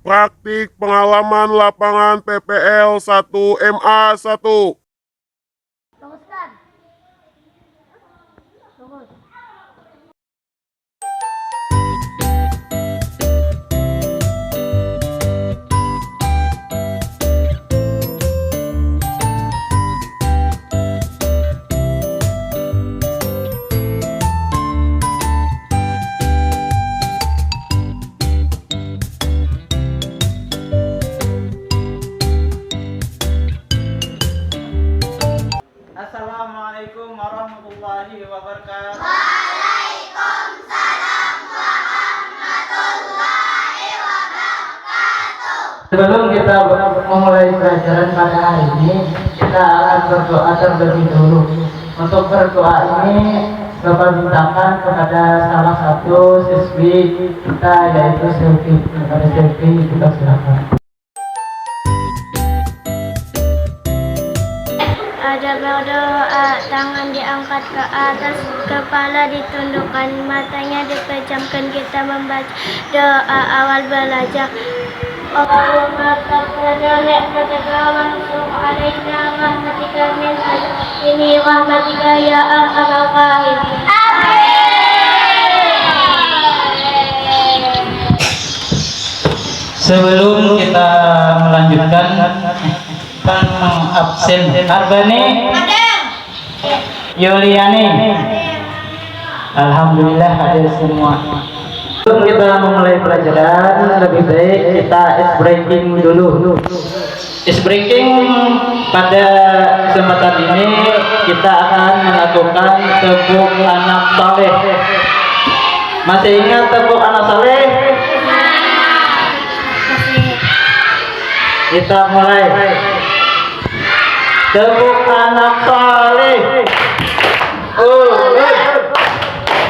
Praktik pengalaman lapangan PPL 1 MA 1. Teruskan. Terus. Assalamualaikum warahmatullahi wabarakatuh. Sebelum kita memulai pelajaran pada hari ini, kita akan berdoa terlebih dulu. Untuk berdoa ini, Bapak mintakan kepada salah satu siswi kita, yaitu Selvi. Kepada Selvi, kita silakan. Ada berdoa, tangan diangkat ke atas, kepala ditundukkan, matanya dipejamkan. Kita membaca doa awal belajar. Allahumma taqabbal ni'mataka wa ansur 'alaina rahmatika min ini rahmatika ya arhamar rahimin. Sebelum kita melanjutkan, kan absen Arbani, Yuliani, alhamdulillah hadir semua. Sebelum kita memulai pelajaran, lebih baik kita ice breaking dulu. Ice breaking pada kesempatan ini kita akan melakukan tepuk anak saleh. Masih ingat tepuk anak saleh? Kita mulai. Tepuk anak saleh.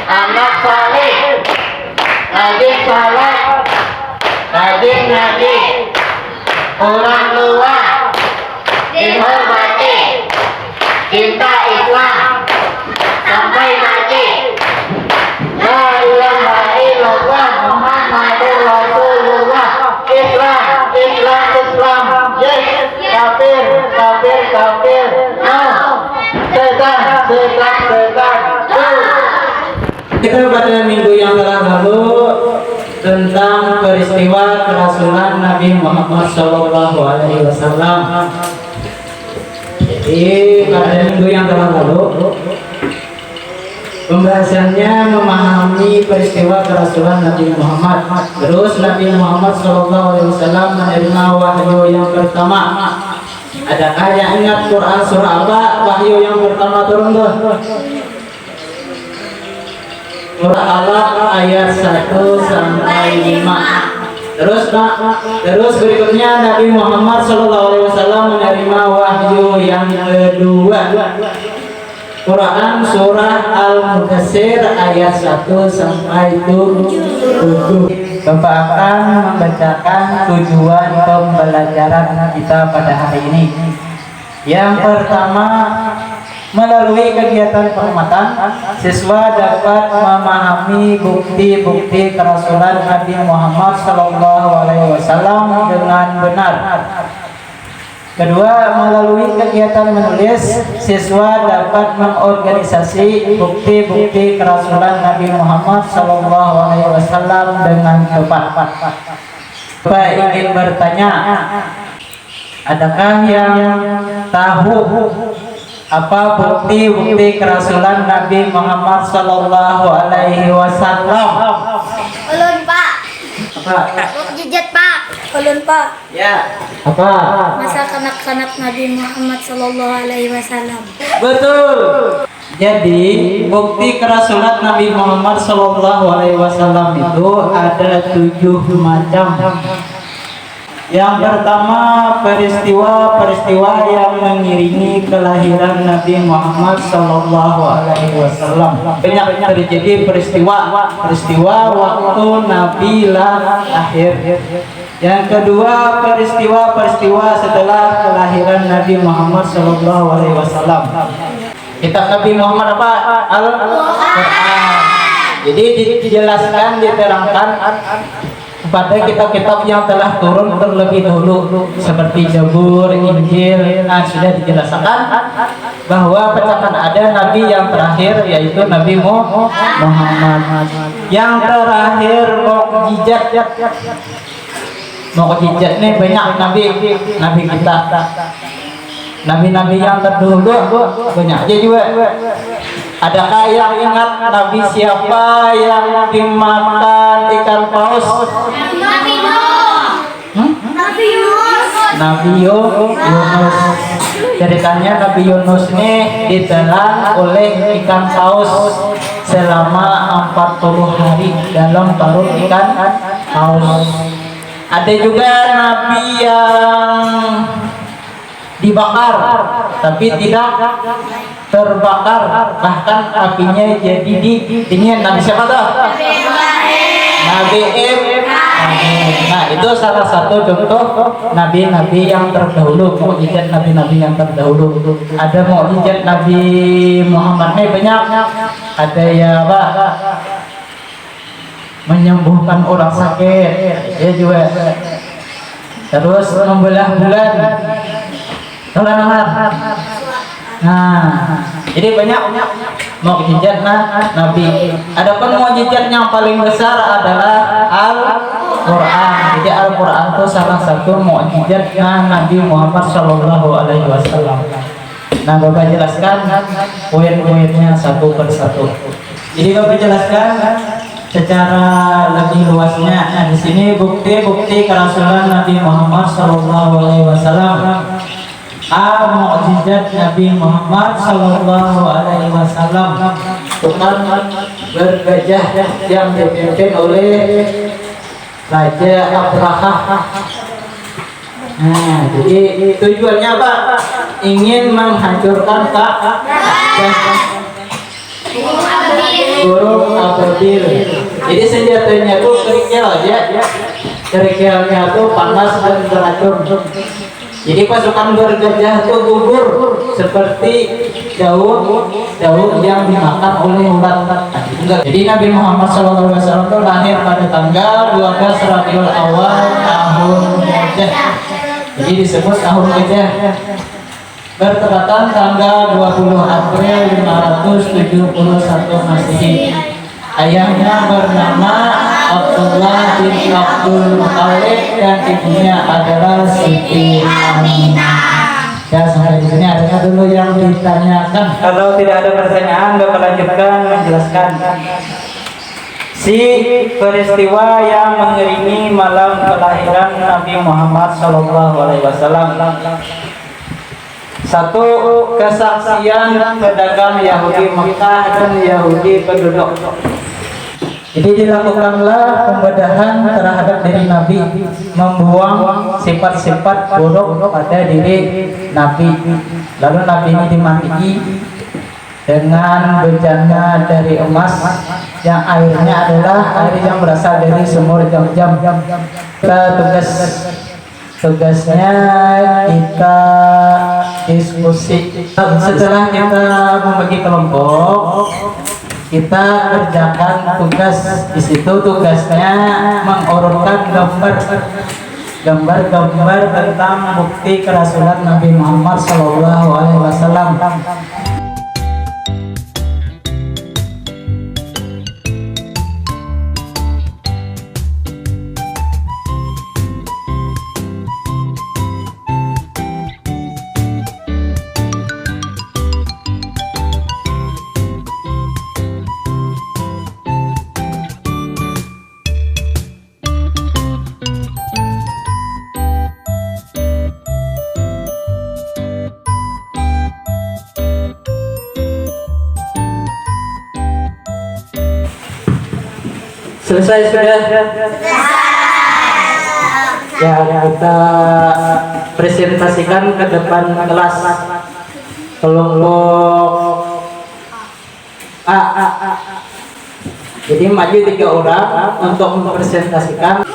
Anak saleh. Najib salat. Najib. Orang tua dihormati. Cinta Islam sampai mati. La ilaha illallah Muhammadur Rasulullah. Islam. Yes. Kafir. No. Setan. Kita pada minggu yang telah lalu tentang peristiwa kerasulan Nabi Muhammad SAW. Jadi pada minggu yang telah lalu pembahasannya memahami peristiwa kerasulan Nabi Muhammad. Terus Nabi Muhammad SAW menerima wahyu yang pertama. Adakah yang ingat Quran surah apa wahyu yang pertama turun tuh? Surah Alaq ayat 1 sampai 5. Terus berikutnya Nabi Muhammad SAW menerima wahyu yang kedua. Quran surah Al-Mudaththir ayat 1 sampai 7. Bapak akan membacakan tujuan pembelajaran kita pada hari ini. Yang pertama, melalui kegiatan pengamatan, siswa dapat memahami bukti-bukti kerasulan Nabi Muhammad SAW dengan benar. Kedua, melalui kegiatan menulis, siswa dapat mengorganisasi bukti-bukti kerasulan Nabi Muhammad SAW dengan tepat. Bapak ingin bertanya, adakah yang tahu apa bukti-bukti kerasulan Nabi Muhammad SAW? Ulun Pak. Apa? Mukjizat Pak. Ulun Pak. Ya. Apa? Masa kanak-kanak Nabi Muhammad SAW. Betul. Jadi bukti kerasulan Nabi Muhammad SAW itu ada 7 macam. Yang pertama, peristiwa yang mengiringi kelahiran Nabi Muhammad SAW. Banyak terjadi peristiwa waktu Nabi lahir. Yang kedua, peristiwa setelah kelahiran Nabi Muhammad SAW. Kitab Nabi Muhammad apa? Al-Quran. Jadi dijelaskan, diterangkan pada kitab-kitab yang telah turun terlebih dahulu seperti Zabur, Injil. Nah, sudah dijelaskan bahwa pecahkan ada nabi yang terakhir yaitu Nabi Muhammad. Yang terakhir mukjizat nih banyak nabi kita. Nabi-nabi yang terdahulu banyak aja juga. Adakah yang ingat nabi siapa yang dimakan ikan paus? Nabi Nuh. Nabi Yunus. Nabi Yunus. Ceritanya Nabi Yunus ini ditelan oleh ikan paus selama 40 hari dalam perut ikan paus. Ada juga nabi yang dibakar tapi tidak terbakar, bahkan apinya jadi dingin. Nabi siapa tuh? Nabi Ibrahim. Nah, itu salah satu contoh nabi-nabi yang terdahulu, mukjizat nabi-nabi yang terdahulu. Ada mukjizat Nabi Muhammad nih banyak. Ada ya Pak, menyembuhkan orang sakit, ya juga. Terus membelah bulan. Nah, jadi banyak mukjizat Nabi. Adapun mukjizat yang paling besar adalah Al-Quran. Jadi Al-Quran itu salah satu mukjizat Nabi Muhammad SAW. Nah, Bapak jelaskan poin-poinnya satu persatu. Jadi Bapak jelaskan secara lebih luasnya. Nah, di sini bukti-bukti kerasulan Nabi Muhammad SAW. Mukjizat Nabi Muhammad Sallallahu Alaihi Wasallam bukan bergajah yang dipimpin oleh Raja Abraha. Nah, jadi tujuannya apa? Ingin menghancurkan burung ababil. Jadi senjatanya itu kerikil aja. Kerikilnya itu panas dan beracun. Jadi pasukan bergajah itu gugur seperti daun yang dimakan oleh ulat. Jadi Nabi Muhammad SAW itu lahir pada tanggal 12 Rabiul Awal tahun Gajah. Jadi disebut tahun Gajah. Bertepatan tanggal 20 April 571 Masehi. Ayahnya bernama Abdullah bin Abdul Muthalib dan ibunya adalah Siti Aminah. Ya, sampai di sini adanya dulu yang ditanyakan. Kalau tidak ada pertanyaan, Bapak lanjutkan menjelaskan. Si peristiwa yang mengiringi malam kelahiran Nabi Muhammad SAW. Satu, kesaksian pedagang Yahudi Mekah dan Yahudi penduduk. Jadi dilakukanlah pembedahan terhadap diri Nabi, membuang sifat-sifat buruk pada diri Nabi. Lalu Nabi ini dimati dengan bejana dari emas yang airnya adalah air yang berasal dari sumur Jam-Jam. Tugasnya kita diskusi. Setelah kita membagi kelompok, kita kerjakan tugas. Di situ tugasnya mengurutkan gambar-gambar tentang bukti kerasulan Nabi Muhammad SAW. Selesai sudah? Ya, kita presentasikan ke depan kelas kelompok A. Jadi maju 3 orang untuk mempresentasikan.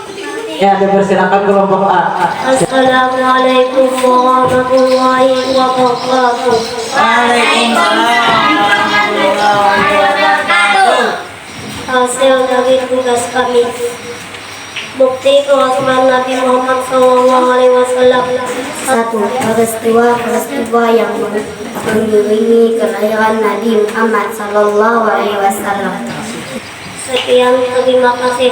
Ya, dipersilakan kelompok A. Assalamualaikum warahmatullahi wabarakatuh. Waalaikumsalam warahmatullahi wabarakatuh. Hasil dari tugas kami. Bukti kewasman Nabi Muhammad SAW. 1. Peristiwa yang mengiringi kelahiran Nabi Muhammad SAW. Sekian, terima kasih.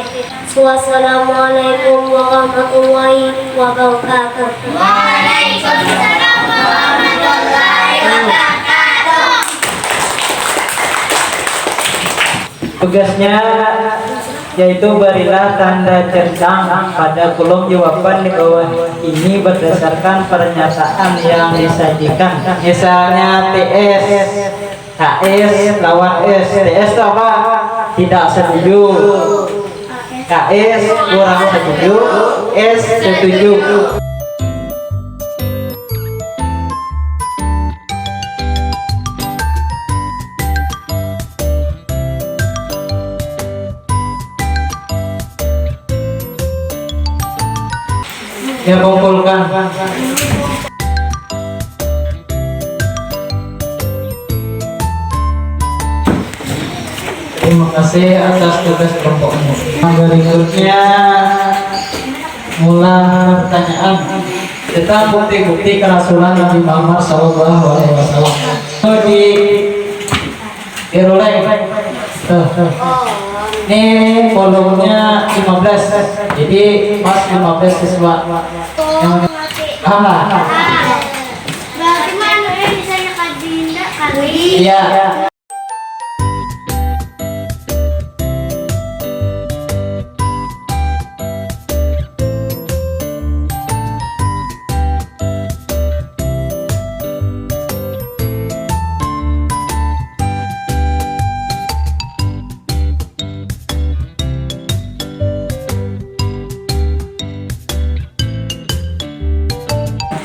Wassalamualaikum warahmatullahi wabarakatuh. Waalaikumsalam warahmatullahi wabarakatuh. Tugasnya yaitu berilah tanda centang pada kolom jawaban di bawah ini berdasarkan pernyataan yang disajikan. Misalnya TS, KS lawan S. TS itu apa? Tidak setuju. KS kurang setuju. S setuju. Ya, kumpulkan. Terima kasih atas tugas kelompokmu. Berikutnya mulai pertanyaan tentang bukti-bukti kerasulan Nabi Muhammad SAW. Dirolek. Ini volumenya 15. Jadi pas 15 siswa. Paham lah? Berarti mana ya misalnya Dinda kali? Iya.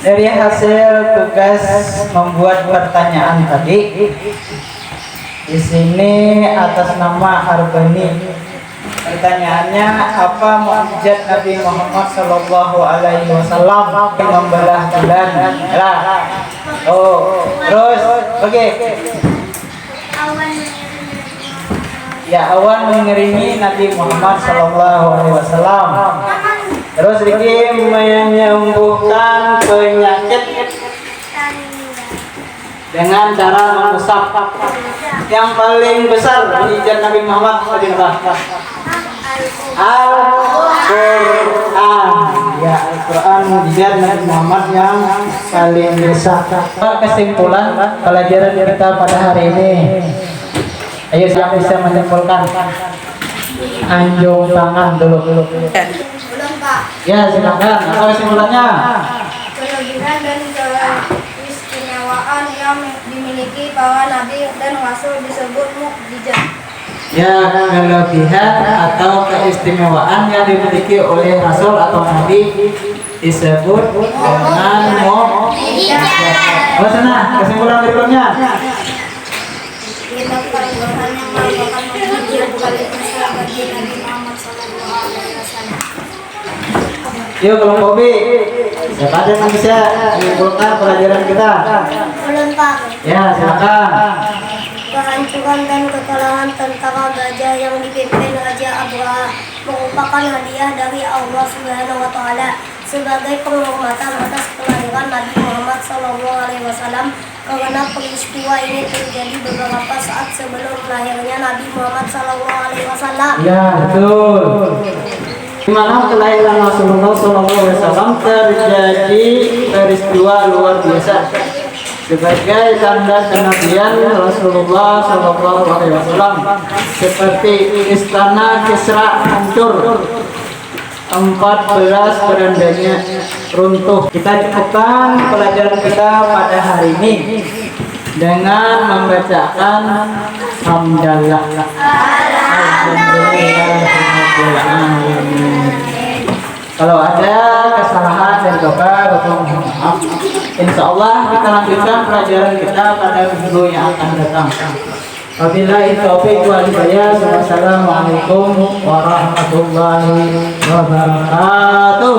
Dari hasil tugas membuat pertanyaan tadi, di sini atas nama Arbani, pertanyaannya apa mukjizat Nabi Muhammad Sallallahu Alaihi Wasallam membelah bulan? Oh, terus, oke. Ya, awan mengiringi Nabi Muhammad Sallallahu Alaihi Wasallam. Terus Riki menyembuhkan penyakit dengan cara mengusap. Yang paling besar mukjizat Nabi Muhammad adalah Al-Quran. Ya, Al-Quran mukjizat Nabi Muhammad yang paling besar. Kesimpulan pelajaran kita pada hari ini. Ayo, siapa bisa menyimpulkan? Anjung tangan dulu. Ya, silakan. Apa kesimpulannya? Kelebihan dan keistimewaan yang dimiliki para nabi dan rasul disebut mukjizat. Ya, kelebihan atau keistimewaan yang dimiliki oleh rasul atau nabi disebut dengan mukjizat. Oh, sana kesimpulan berikutnya. Kita Tuhan yang merupakan mukjizat bagi Nabi Muhammad SAW. Yuk, kelompok B. Siapa ada yang bisa menyimpulkan pelajaran kita? Belum, Pak. Ya, silakan. Kehancuran dan kekalahan tentara gajah yang dipimpin Raja Abraha merupakan hadiah dari Allah Subhanahu wa Ta'ala sebagai penghormatan atas kelahiran Nabi Muhammad SAW, karena peristiwa ini terjadi beberapa saat sebelum lahirnya Nabi Muhammad SAW. Ya, betul. Di mana kelahiran Rasulullah SAW terjadi peristiwa luar biasa sebagai tanda kenabian Rasulullah SAW, seperti istana Kisra hancur, 14 berandanya runtuh. Kita cukupkan pelajaran kita pada hari ini dengan membacakan hamdalah. Kalau ada kesalahan dan doa, mohon maaf. Insya Allah kita lanjutkan pelajaran kita pada minggu yang akan datang. Wabillahi taufiq wal hidayah. Wassalamualaikum warahmatullahi wabarakatuh.